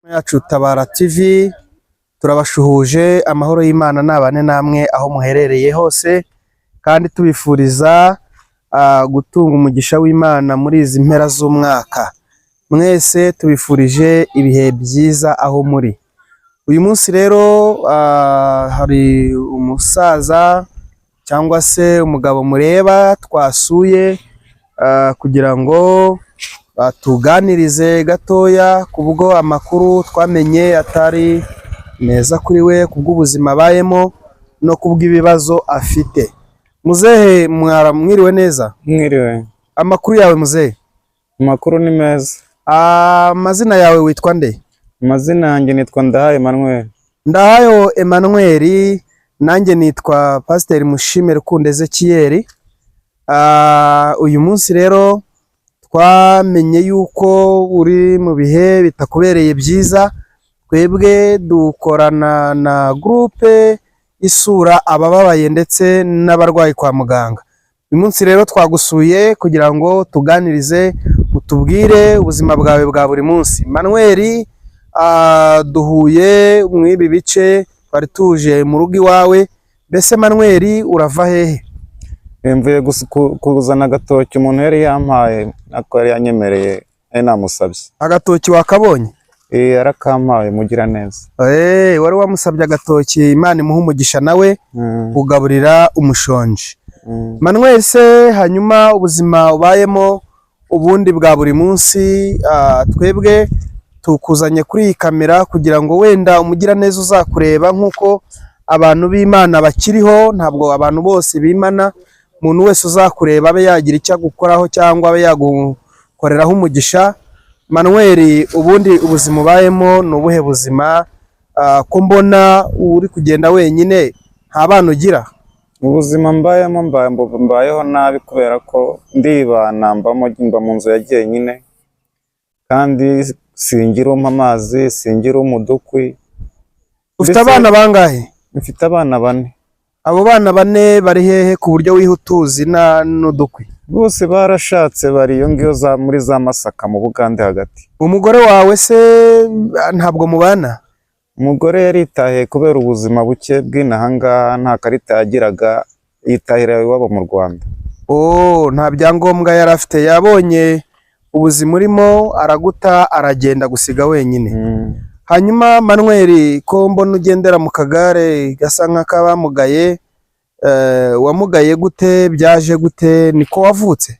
yacu Tabara TV turabashuhuje amahoro y'Imana nabane namwe aho muherereye hose kandi tubifuriza gutunga umugisha w'Imana muri izi mpera z'umwaka. Mwese tubifurije ibihe byiza aho muri. Uyu munsi rero hari umusaza cyangwa se umugabo mureba twasuye kugira ngo tuganirize gatoya kubwo amakuru twamenye atari meza kuri we kubw'ubuzima abayemo no kubw'ibibazo afite. Muzehe mwiriwe neza? Mwiriwe. Amakuru yawe muzehe? Amakuru ni meza. Amazina yawe witwa nde? Amazina yanjye nitwa Ndahayo Emmanuel. Ndahayo Emmanuel, nanjye nitwa Pasiteri Mushime Rukundo Ezekiel. Uyu munsi rero twamenye yuko uri mu bihe bitakubereye byiza. Twebwe dukorana na groupe isura abababaye ndetse n'abarwayi kwa muganga. Uyu munsi rero twagusuye kugira ngo tuganirize, utubwire ubuzima bwawe bwa buri munsi. Manuel, duhuye mu ibi bice, twari tuje mu rugo iwawe. Mbese Manuel urava hehe? Mvuye kuzana agatoki umuntu yari yampaye, ako yari yanyemereye namusabye. Agatoki wakabonye? Yarakampaye mugira neza. Wari wamusabye agatoki, Imana imuha umugisha nawe ugaburira umushonji. Manuel se, hanyuma ubuzima ubayemo ubundi bwa buri munsi, twebwe tukuzanye kuri iyi kamera kugira ngo wenda umugira neza uzakureba nk'uko abantu b'Imana bakiriho. Ntabwo abantu bose bimana, umuntu wese uzakureba abe yagira icyo agukoraho cyangwa abe yagukoreraho umugisha. Manuel, ubundi ubuzima ubayemo ni ubuhe buzima? Ko mbona uri kugenda wenyine, nta bana ugira? Ubuzima mbayeho nabi kubera ko ndibana, mba mu nzu yagiye nyine, kandi singira umpa amazi, singira umudukwi. Ufite abana bangahe? Mfite abana 4. Abo bana 4 bari hehe ku buryo wihutuzi n'udukwi? Bose barashatse, bari iyo ngiyo muri za Masaka mu Bugande hagati. Umugore wawe se ntabwo mubana? Umugore yaritahiye kubera ubuzima buke bw'inahangaha, nta karita yagiraga, yitahira iwabo mu Rwanda. Nta byangombwa yari afite, yabonye ubuzima urimo araguta aragenda gusiga wenyine. Hanyuma Manuel, ko mbona ugendera mu kagare gasa nk'akabamugaye, wamugaye gute? Byaje gute? Niko wavutse?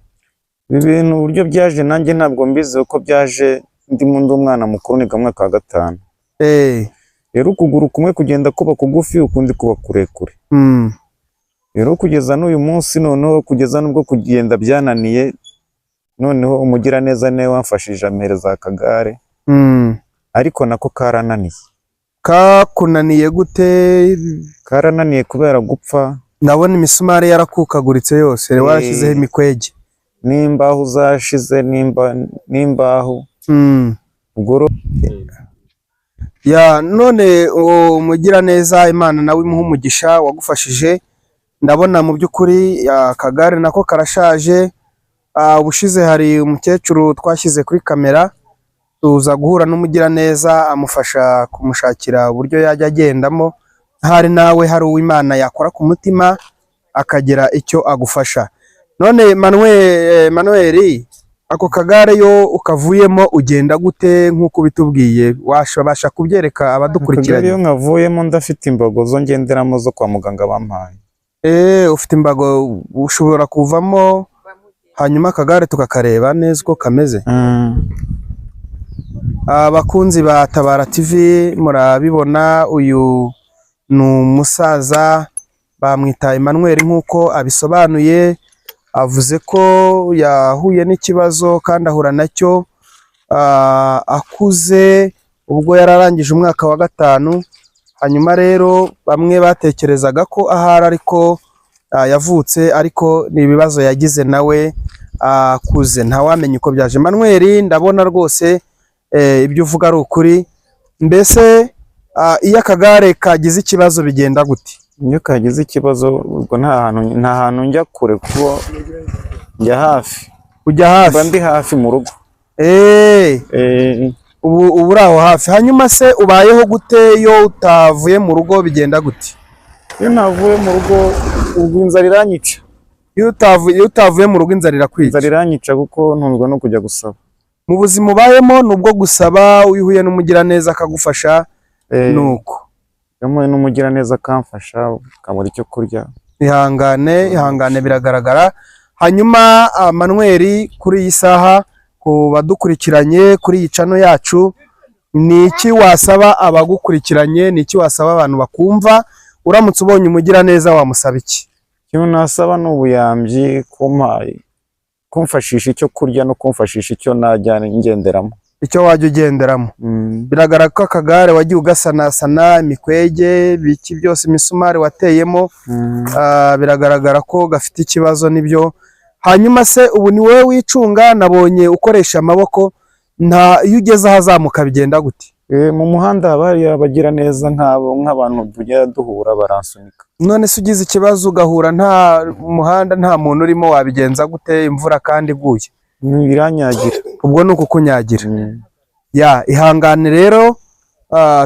Ibintu uburyo byaje nanjye ntabwo mbizi uko byaje. Ndi umwana mukuru, niga mu mwaka wa 5. Rero ukuguru kumwe kugenda kuba kugufi, ukundi kuba kurekure. Rero kugeza n'uyu munsi, noneho kugeza nubwo kugenda byananiye, noneho umugira neza ne wamfashije ampereza akagare. Ariko nako karananiye. Kakunaniye gute? Karananiye kubera gupfa. Ndabona imisumari yarakukaguritse yose, warashyizeho imikwege. N'imbaho zashize, n'imbaho. Ubwo none umugira neza Imana nawe imuha umugisha wagufashije. Ndabona mu by'ukuri akagare nako karashaje. Ubushize hari umukecuru twashyize kuri kamera, tuza guhura n'umugira neza amufasha kumushakira uburyo yajya agendamo. Hari nawe hari uw'Imana yakora ku mutima akagira icyo agufasha. None Manuel, ako kagare yo ukavuyemo ugenda gute nk'uko bitubwiye? Washabasha kubyereka abadukurikiranye? Iyo nkavuyemo ndafite imbago zo ngenderamo zo kwa muganga bampaye. Ufite imbago, ushobora kuvamo hanyuma akagare tukakareba neza uko kameze. Abakunzi ba Tabara TV murabibona, uyu ni umusaza bamwita Emmanuel nk'uko abisobanuye. Avuze ko yahuye n'ikibazo kandi ahura nacyo akuze ubwo yararangije umwaka wa 5. Hanyuma rero bamwe batekerezaga ko ahari ariko yavutse, ariko ni ibibazo yagize nawe akuze, ntawamenya uko byaje. Manuel, ndabona rwose ibyo uvuga ari ukuri. Mbese iyo akagare kagize ikibazo bigenda gute? Iyo kagize ikibazo ubwo nta hantu njya kure, kuko njya hafi. Ujya hafi? Mba ndi hafi mu rugo. ubu uri aho hafi. Hanyuma se ubayeho gute iyo utavuye mu rugo, bigenda gute? Iyo navuye mu rugo ubwo inzara iranyica. Iyo utavuye mu rugo inzara irakwica? Inzara iranyica kuko ntunzwe no kujya gusaba. Mu buzima ubayemo nubwo gusaba, wihuye n'umugiraneza akagufasha nuko. Yamuye n'umugiraneza akamfasha akabura icyo kurya. Ihangane biragaragara. Hanyuma Manuel, kuri iyi saha ku badukurikiranye kuri iyi channel yacu, ni iki wasaba abagukurikiranye, ni iki wasaba abantu bakumva? Uramutse ubonye umugiraneza wamusaba iki? Ikintu nasaba ni ubuyambi, kumfashisha icyo kurya no kumfashisha icyo najyana ngenderamo. Icyo wajya ugenderamo. Biragaragara ko akagare wagiye ugasanasana, imikwege, biki byose, imisumari wateyemo, biragaragara ko gafite ikibazo nibyo. Hanyuma se ubu ni wowe wicunga? Nabonye ukoresha amaboko, iyo ugeze ahazamuka bigenda gute? Mu muhanda haba abagira neza nk'abantu tujya duhura baransunika. None se ugize ikibazo ugahura nta muhanda, nta muntu urimo, wabigenza gute imvura kandi iguye? Biranyagira. Ubwo ni ukukunyagira. Ihangane rero,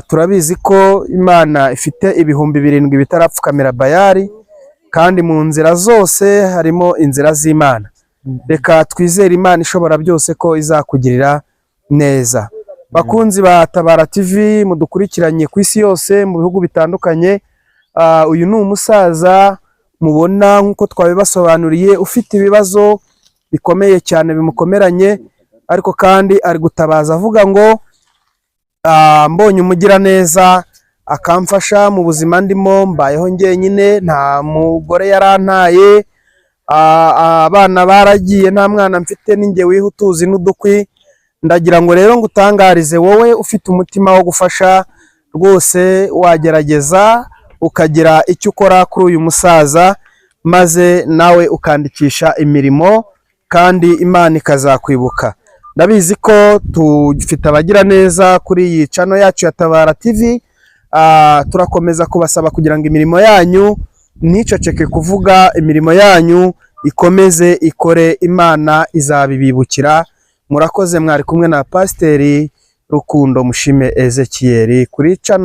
turabizi ko Imana ifite ibihumbi 7 bitarapfukamira Bayali, kandi mu nzira zose harimo inzira z'Imana. Reka twizere Imana ishobora byose ko izakugirira neza. Bakunzi ba Tabara TV mudukurikiranye ku isi yose mu bihugu bitandukanye, uyu ni umusaza mubona nkuko twabibasobanuriye, ufite ibibazo bikomeye cyane bimukomeranye, ariko kandi ari gutabaza avuga ngo mbonye umugiraneza akamfasha mu buzima ndimo, mbayeho njyenyine, nta mugore yarantaye, abana baragiye, nta mwana mfite, ninjye wihutuzi n'udukwi. Ndagira ngo rero ngutangarize wowe ufite umutima wo gufasha, rwose wagerageza ukagira icyo ukora kuri uyu musaza, maze nawe ukandikisha imirimo, kandi Imana ikazakwibuka. Ndabizi ko tufite abagira neza kuri iyi channel yacu ya Tabara TV. Turakomeza kubasaba kugira ngo imirimo yanyu nticeceke kuvuga, imirimo yanyu ikomeze ikore, Imana izabibibukira. Murakoze, mwari kumwe na Pasiteri Rukundo Mushime Ezekiel kuri channel